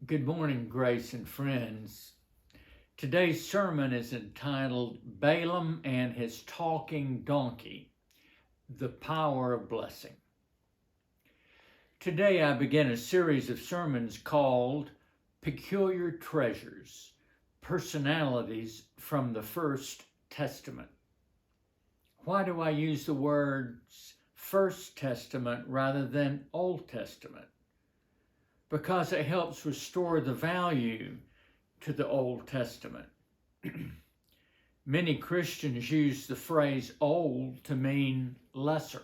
Good morning, Grace and friends. Today's sermon is entitled Balaam and His Talking Donkey, the Power of Blessing. Today I begin a series of sermons called Peculiar Treasures, Personalities from the First Testament. Why do I use the words First Testament rather than Old Testament? Because it helps restore the value to the Old Testament. Many Christians use the phrase old to mean lesser.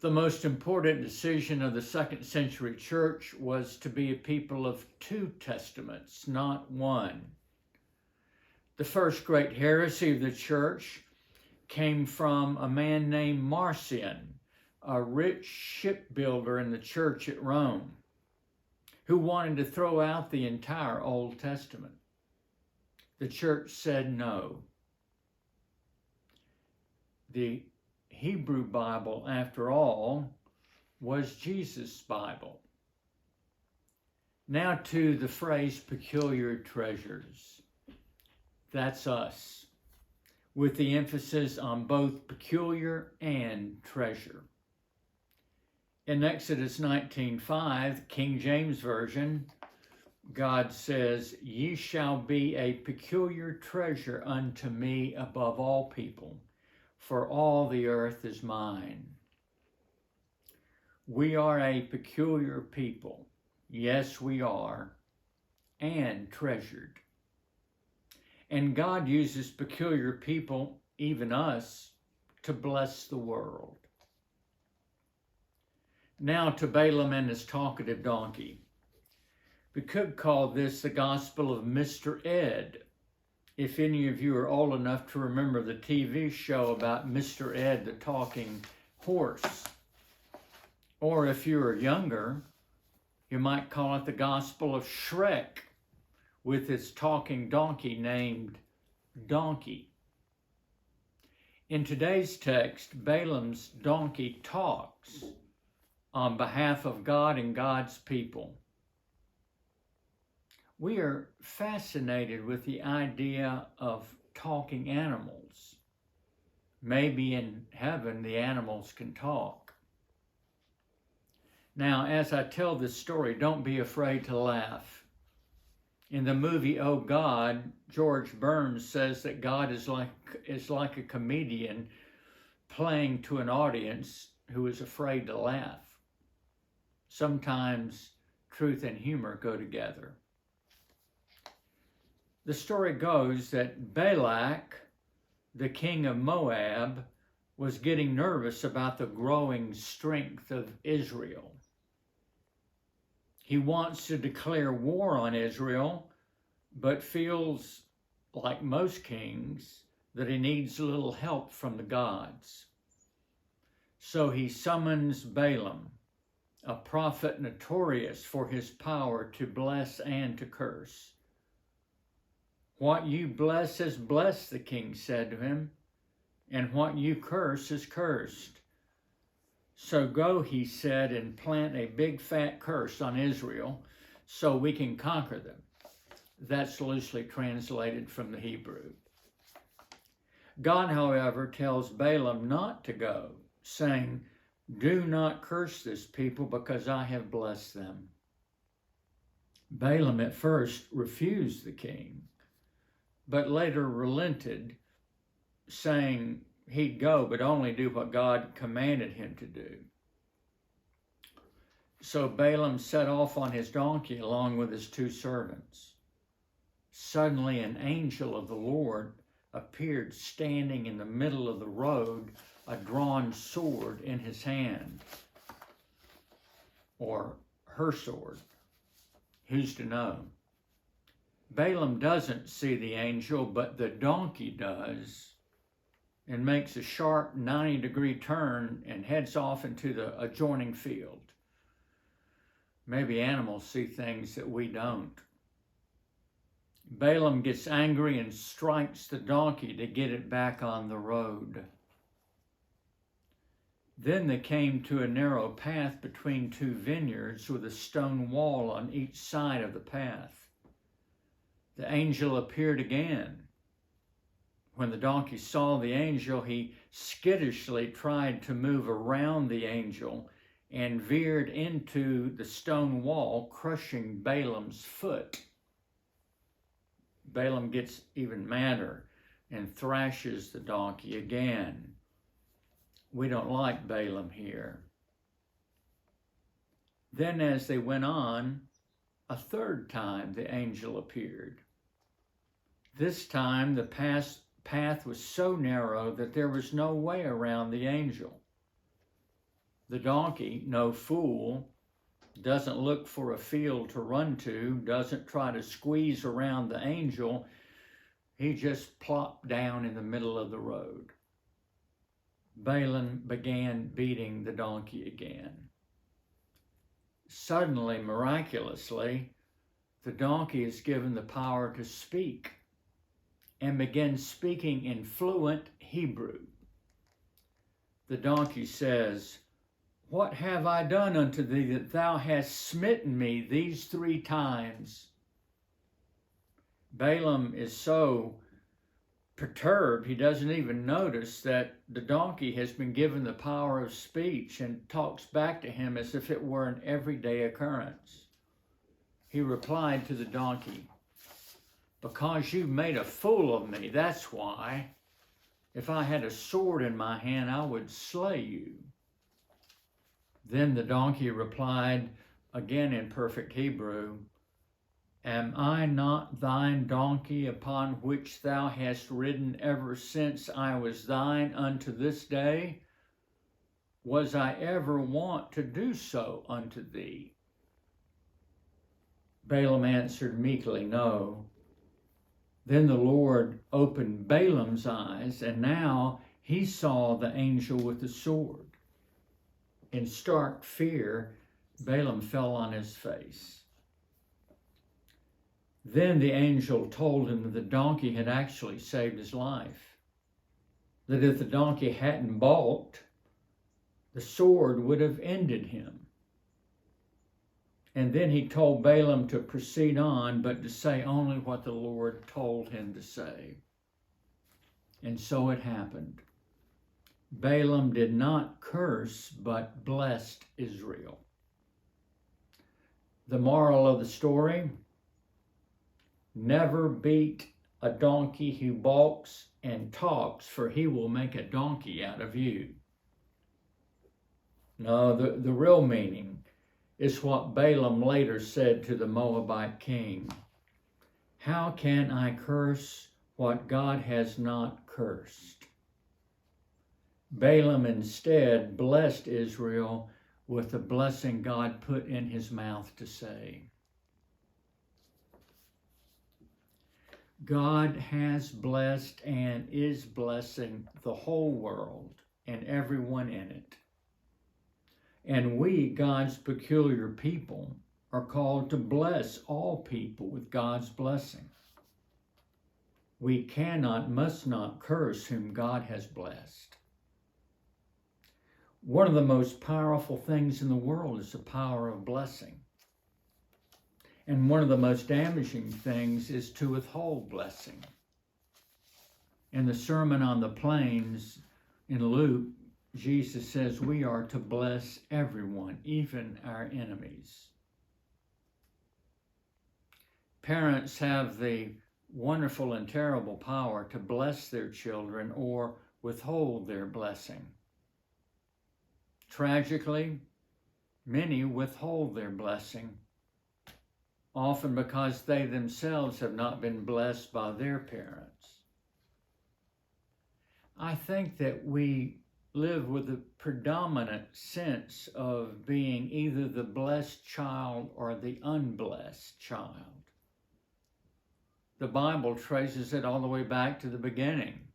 The most important decision of the second century church was to be a people of two testaments, not one. The first great heresy of the church came from a man named Marcion, a rich shipbuilder in the church at Rome, who wanted to throw out the entire Old Testament. The church said no. The Hebrew Bible, after all, was Jesus' Bible. Now to the phrase peculiar treasures. That's us, with the emphasis on both peculiar and treasure. In Exodus 19:5, King James Version, God says, "Ye shall be a peculiar treasure unto me above all people, for all the earth is mine." We are a peculiar people. Yes, we are, and treasured. And God uses peculiar people, even us, to bless the world. Now to Balaam and his talkative donkey. We could call this the Gospel of Mr. Ed, if any of you are old enough to remember the TV show about Mr. Ed, the talking horse. Or if you are younger, you might call it the Gospel of Shrek, with its talking donkey named Donkey. In today's text, Balaam's donkey talks on behalf of God and God's people. We are fascinated with the idea of talking animals. Maybe in heaven the animals can talk. Now, as I tell this story, don't be afraid to laugh. In the movie Oh God, George Burns says that God is like a comedian playing to an audience who is afraid to laugh. Sometimes truth and humor go together. The story goes that Balak, the king of Moab, was getting nervous about the growing strength of Israel. He wants to declare war on Israel, but feels, like most kings, that he needs a little help from the gods. So he summons Balaam, a prophet notorious for his power to bless and to curse. "What you bless is blessed," the king said to him, "and what you curse is cursed. So go," he said, "and plant a big fat curse on Israel so we can conquer them." That's loosely translated from the Hebrew. God, however, tells Balaam not to go, saying, "Do not curse this people because I have blessed them." Balaam at first refused the king, but later relented, saying he'd go, but only do what God commanded him to do. So Balaam set off on his donkey along with his two servants. Suddenly an angel of the Lord appeared standing in the middle of the road, a drawn sword in his hand, or her sword. Who's to know? Balaam doesn't see the angel, but the donkey does, and makes a sharp 90-degree turn and heads off into the adjoining field. Maybe animals see things that we don't. Balaam gets angry and strikes the donkey to get it back on the road. Then they came to a narrow path between two vineyards with a stone wall on each side of the path. The angel appeared again. When the donkey saw the angel, he skittishly tried to move around the angel and veered into the stone wall, crushing Balaam's foot. Balaam gets even madder and thrashes the donkey again. We don't like Balaam here. Then as they went on, a third time the angel appeared. This time the path was so narrow that there was no way around the angel. The donkey, no fool, doesn't look for a field to run to, doesn't try to squeeze around the angel. He just plopped down in the middle of the road. Balaam began beating the donkey again. Suddenly, miraculously, the donkey is given the power to speak and begins speaking in fluent Hebrew. The donkey says, "What have I done unto thee that thou hast smitten me these 3 times?" Balaam is so perturbed, he doesn't even notice that the donkey has been given the power of speech and talks back to him as if it were an everyday occurrence. He replied to the donkey, "Because you made a fool of me, that's why. If I had a sword in my hand, I would slay you." Then the donkey replied, again in perfect Hebrew, "Am I not thine donkey upon which thou hast ridden ever since I was thine unto this day? Was I ever wont to do so unto thee?" Balaam answered meekly, "No." Then the Lord opened Balaam's eyes, and now he saw the angel with the sword. In stark fear, Balaam fell on his face. Then the angel told him that the donkey had actually saved his life, that if the donkey hadn't balked, the sword would have ended him. And then he told Balaam to proceed on, but to say only what the Lord told him to say. And so it happened. Balaam did not curse, but blessed Israel. The moral of the story: never beat a donkey who balks and talks, for he will make a donkey out of you. No, the real meaning is what Balaam later said to the Moabite king. "How can I curse what God has not cursed?" Balaam instead blessed Israel with the blessing God put in his mouth to say. God has blessed and is blessing the whole world and everyone in it. And we, God's peculiar people, are called to bless all people with God's blessing. We cannot, must not curse whom God has blessed. One of the most powerful things in the world is the power of blessing. And one of the most damaging things is to withhold blessing. In the Sermon on the Plains in Luke, Jesus says we are to bless everyone, even our enemies. Parents have the wonderful and terrible power to bless their children or withhold their blessing. Tragically, many withhold their blessing, often because they themselves have not been blessed by their parents. I think that we live with a predominant sense of being either the blessed child or the unblessed child. The Bible traces it all the way back to the beginning.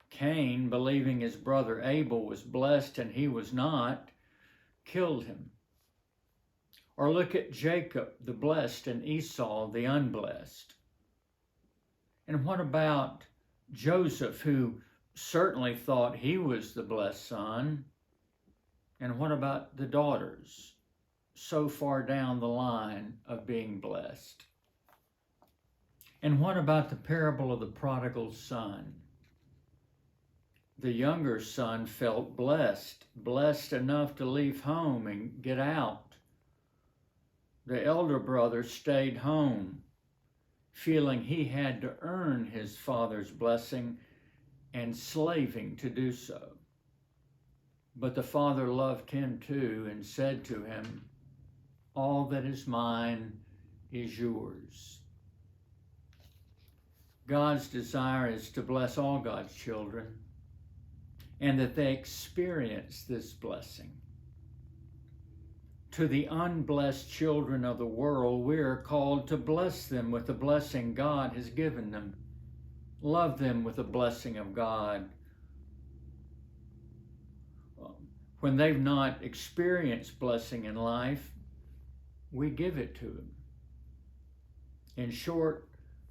Cain, believing his brother Abel was blessed and he was not, killed him. Or look at Jacob, the blessed, and Esau, the unblessed. And what about Joseph, who certainly thought he was the blessed son. And what about the daughters, so far down the line of being blessed? And what about the parable of the prodigal son? The younger son felt blessed enough to leave home and get out. The elder brother stayed home, feeling he had to earn his father's blessing and slaving to do so. But the father loved him too and said to him, "All that is mine is yours." God's desire is to bless all God's children, and that they experience this blessing. To the unblessed children of the world, we are called to bless them with the blessing God has given them. Love them with the blessing of God. When they've not experienced blessing in life, we give it to them. In short,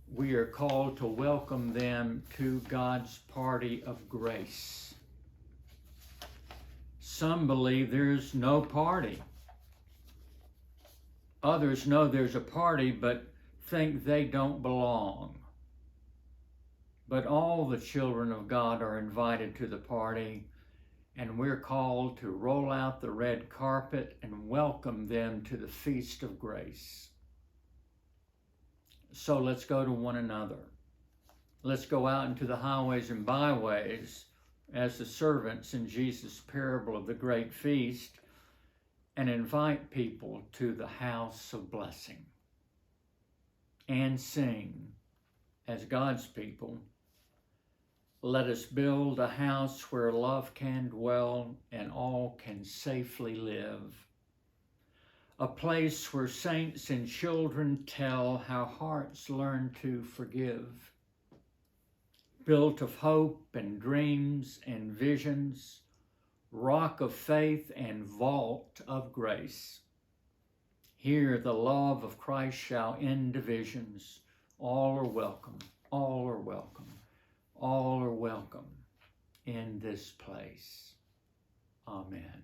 we are called to welcome them to God's party of grace. Some believe there's no party. Others know there's a party but think they don't belong. But all the children of God are invited to the party, and we're called to roll out the red carpet and welcome them to the feast of grace. So let's go to one another. Let's go out into the highways and byways as the servants in Jesus' parable of the great feast and invite people to the house of blessing and sing as God's people, "Let us build a house where love can dwell and all can safely live. A place where saints and children tell how hearts learn to forgive. Built of hope and dreams and visions, rock of faith and vault of grace. Here the love of Christ shall end divisions. All are welcome, all are welcome, all are welcome in this place." Amen.